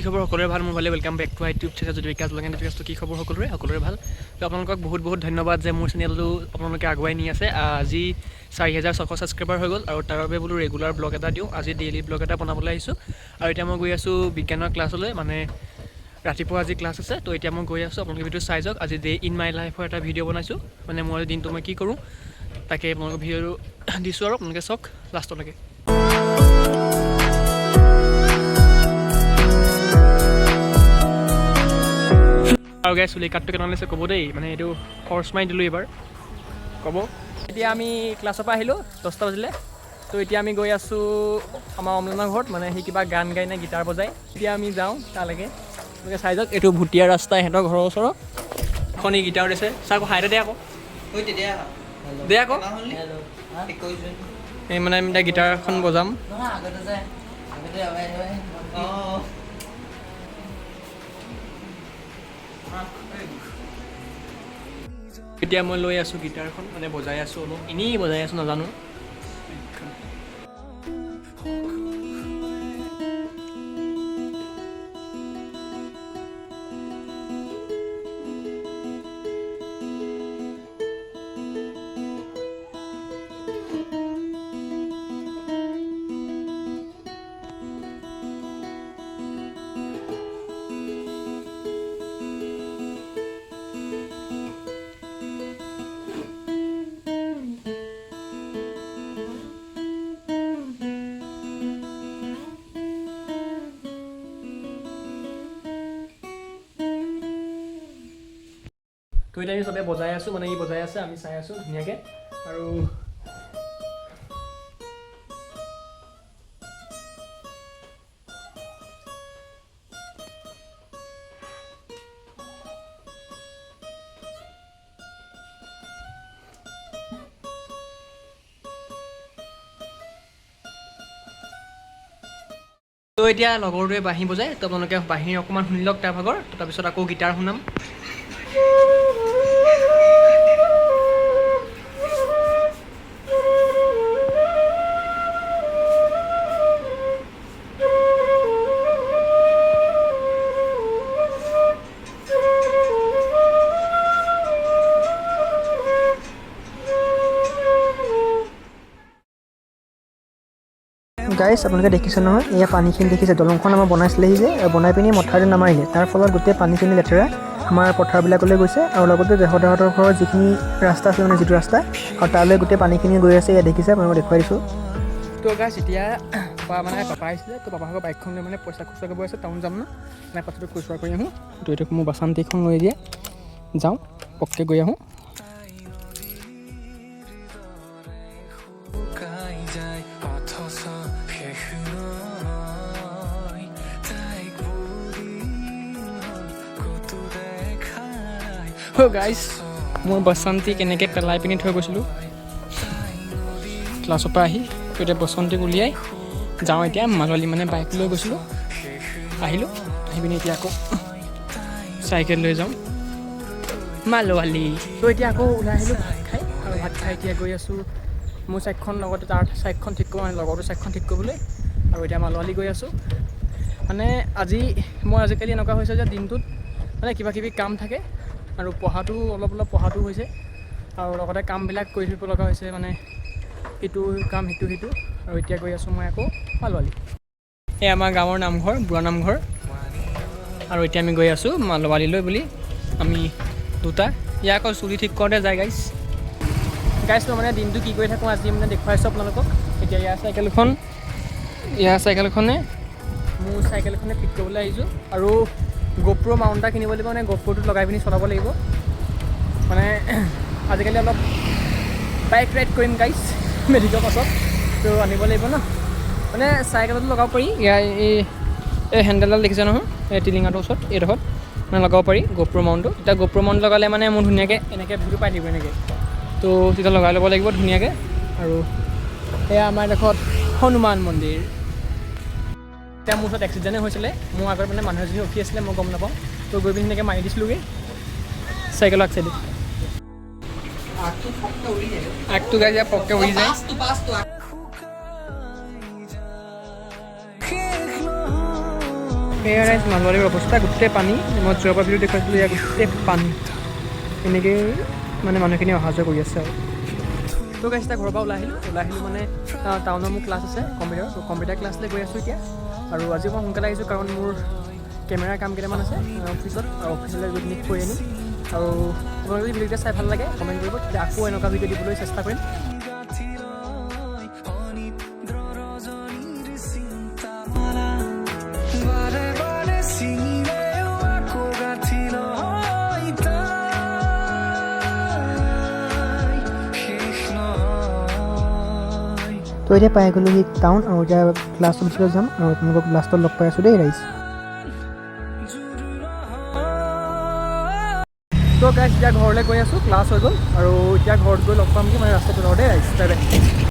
কি খবৰ সকলোৰে ভাল মোৰ ভালে welcome back to YouTube channel যদি বিকাশ লগেন বিকাশটো কি খবৰ সকলোৰে ভাল তো আপোনালোকক বহুত ধন্যবাদ যে মোৰ চেনেলটো আপোনালোকে আগুৱাই নি আছে আজি 4600 ছাবস্ক্ৰাইবাৰ হৈ গ'ল আৰু তাৰ বাবে বোলো ৰেগুলাৰ ব্লগ এটা দিওঁ আজি ডেইলি ব্লগ এটা বনাবলৈ আহিছোঁ আৰু এতিয়া মই গৈ আছোঁ বিজ্ঞানৰ ক্লাছলৈ মানে ৰাতিপুৱা আজি ক্লাছ আছে তো এতিয়া মই গৈ আছোঁ আপোনালোকে ভিডিঅ' চাই যাওক আজি ডে ইন মাই লাইফৰ এটা ভিডিঅ' বনাইছোঁ মানে মই দিনটো মই কি কৰোঁ তাকে আপোনালোকক ভিডিঅ'টো দিছোঁ আৰু আপোনালোকে চাওক লাষ্টলৈকে আৰু গাই চুলি কাটটো কেনে লাগিছে ক'ব দেই মানে এইটো খৰচ মাৰি দিলোঁ এইবাৰ ক'ব এতিয়া আমি ক্লাছৰ পৰা আহিলোঁ 10টা বাজিলে তো এতিয়া আমি গৈ আছোঁ আমাৰ অমলানৰ ঘৰত মানে সি কিবা গান গাই নে গীটাৰ বজায় এতিয়া আমি যাওঁ তালৈকে আপোনালোকে চাই যাওক এইটো ভুটীয়া ৰাস্তা ইহঁতৰ ঘৰৰ ওচৰত এখন ই গীটাৰ দিছে চাওক হাইতে দে আকৌ দে আকৌ এই মানে আমি এতিয়া গীটাৰ এখন বজাম এতিয়া মই লৈ আছোঁ গীটাৰখন মানে বজাই আছোঁ অলপ এনেই বজাই আছোঁ নাজানো তো এতিয়া আমি চবে বজাই আছোঁ মানে ই বজাই আছে আমি চাই আছোঁ ধুনীয়াকৈ আৰু তো এতিয়া লগৰটোৱে বাঁহী বজায় তো আপোনালোকে বাঁহী অকণমান শুনি লওক তাৰ ভাগৰ তাৰপিছত আকৌ গীটাৰ শুনাম গাইছ আপোনালোকে দেখিছে নহয় এয়া পানীখিনি দেখিছে দলংখন আমাৰ বনাইছিলেহি যে বনাই পিনি মথাউৰি নামাৰিলে তাৰ ফলত গোটেই পানীখিনি লেতেৰা আমাৰ পথাৰবিলাকলৈ গৈছে আৰু লগতে দেহদাহঁতৰ ঘৰৰ যিখিনি ৰাস্তা আছে মানে যিটো ৰাস্তা আৰু তালৈ গোটেই পানীখিনি গৈ আছে এয়া দেখিছে মই দেখুৱাই দিছোঁ তো গাইছ এতিয়া মানে পাপা আহিছিলে তো পাপাহঁতৰ বাইকখন লৈ মানে পইচা খুচুৰা কৰিব আছে টাউন যাম ন মানে পইচাটো খুচুৰা কৰি আহোঁ তো এইটো মোৰ বাচান্তিখন লৈ দিয়ে যাওঁ পককৈ গৈ আহোঁ গাইছ মোৰ বসন্তী কেনেকৈ পেলাই পিনি থৈ গৈছিলোঁ ক্লাছৰ পৰা আহি এতিয়া বসন্তীক উলিয়াই যাওঁ এতিয়া মালৱালী মানে বাইক লৈ গৈছিলোঁ আহিলোঁ আহি পিনি এতিয়া আকৌ চাইকেল লৈ যাওঁ মালৱালী তো এতিয়া আকৌ ওলাই আহিলোঁ ভাত খাই এতিয়া গৈ আছোঁ মোৰ চাইকখন লগতে তাৰ চাইকখন ঠিক কৰোঁ মানে লগৰটো চাইকখন ঠিক কৰিবলৈ আৰু এতিয়া মালৱালী গৈ আছোঁ মানে মই আজিকালি এনেকুৱা হৈছে যে দিনটোত মানে কিবা কিবি কাম থাকে আৰু পঢ়াটো অলপ পঢ়াটো হৈছে আৰু লগতে কামবিলাক কৰি থাকিব লগা হৈছে মানে ইটো কাম সিটো আৰু এতিয়া গৈ আছোঁ মই আকৌ মালৱালী এই আমাৰ গাঁৱৰ নামঘৰ বুঢ়া নামঘৰ আৰু এতিয়া আমি গৈ আছোঁ মালৱালীলৈ বুলি আমি দুটা ইয়াৰ আকৌ চুলি ঠিক কৰোঁতে যায় গাইছ মানে দিনটো কি কৰি থাকোঁ আজি মানে দেখুৱাইছোঁ আপোনালোকক এতিয়া ইয়াৰ চাইকেলখনে মোৰ চাইকেলখনে ঠিক কৰিবলৈ আহিছোঁ আৰু গোপ্ৰ মাউণ্ট এটা কিনিব লাগিব মানে গোপ্ৰটোত লগাই পিনি চলাব লাগিব মানে আজিকালি অলপ বাইক ৰাইড কৰিম গাইছ মেডিকেলৰ পাছত তো আনিব লাগিব ন মানে চাইকেলতো লগাব পাৰি ইয়াৰ এই হেণ্ডেলডাল দেখিছে নহয় এই টিলিঙাটোৰ ওচৰত এইডোখৰত মানে লগাব পাৰি গোপ্ৰ মাউণ্টটো এতিয়া গোপ্ৰ মাউণ্ট লগালে মানে মোৰ ধুনীয়াকৈ এনেকৈ ভিডিঅ' পাই থাকিব এনেকৈ তো তেতিয়া লগাই ল'ব লাগিব ধুনীয়াকৈ আৰু এয়া আমাৰ এডোখৰত হনুমান মন্দিৰ এতিয়া মোৰ ওচৰত এক্সিডেণ্টেই হৈছিলে মোৰ আগত মানে মানুহ এজনী ৰখি আছিলে মই গম নাপাওঁ তো গৈ পিনি সেনেকৈ মাৰি দিছিলোঁগৈ চাইকেলৰ আগচাইডে আগটো গাই যায় পককৈ উৰি যায় এয়া ৰাইজ মাজুলীৰ অৱস্থা গোটেই পানী। মই যোৱাবাৰ ভিডিঅ' দেখুৱাইছিলোঁ, ইয়াৰ গোটেই পানী। এনেকৈয়ে মানে মানুহখিনি অহা যোৱা কৰি আছে আৰু। তো গাইছ এতিয়া ঘৰৰ পৰা ওলাই আহিলোঁ মানে টাউনৰ মোৰ ক্লাছ আছে কম্পিউটাৰ ক্লাছলৈ গৈ আছোঁ এতিয়া। আৰু আজি মই সোনকালে আহিছোঁ কাৰণ মোৰ কেমেৰাৰ কাম কেইটামান আছে অফিচত, আৰু অফিচলৈ গৈ পিনি থৈ আনিম। আৰু তোমালোকে যদি ভিডিঅ'টো চাই ভাল লাগে কমেণ্ট কৰিব, তেতিয়া আকৌ এনেকুৱা ভিডিঅ' দিবলৈ চেষ্টা কৰিম। তো এতিয়া পাই গ'লোঁ সি টাউন, আৰু এতিয়া ক্লাছৰ পিছলৈ যাম আৰু আপোনালোকক লাষ্টত লগ পাই আছোঁ দেই ৰাইজ। তো গাইজ এতিয়া ঘৰলৈ গৈ আছোঁ, ক্লাছ হৈ গ'ল আৰু এতিয়া ঘৰত গৈ লগ পামগৈ মানে ৰাস্তাটো দেই ৰাইজ। Bye bye.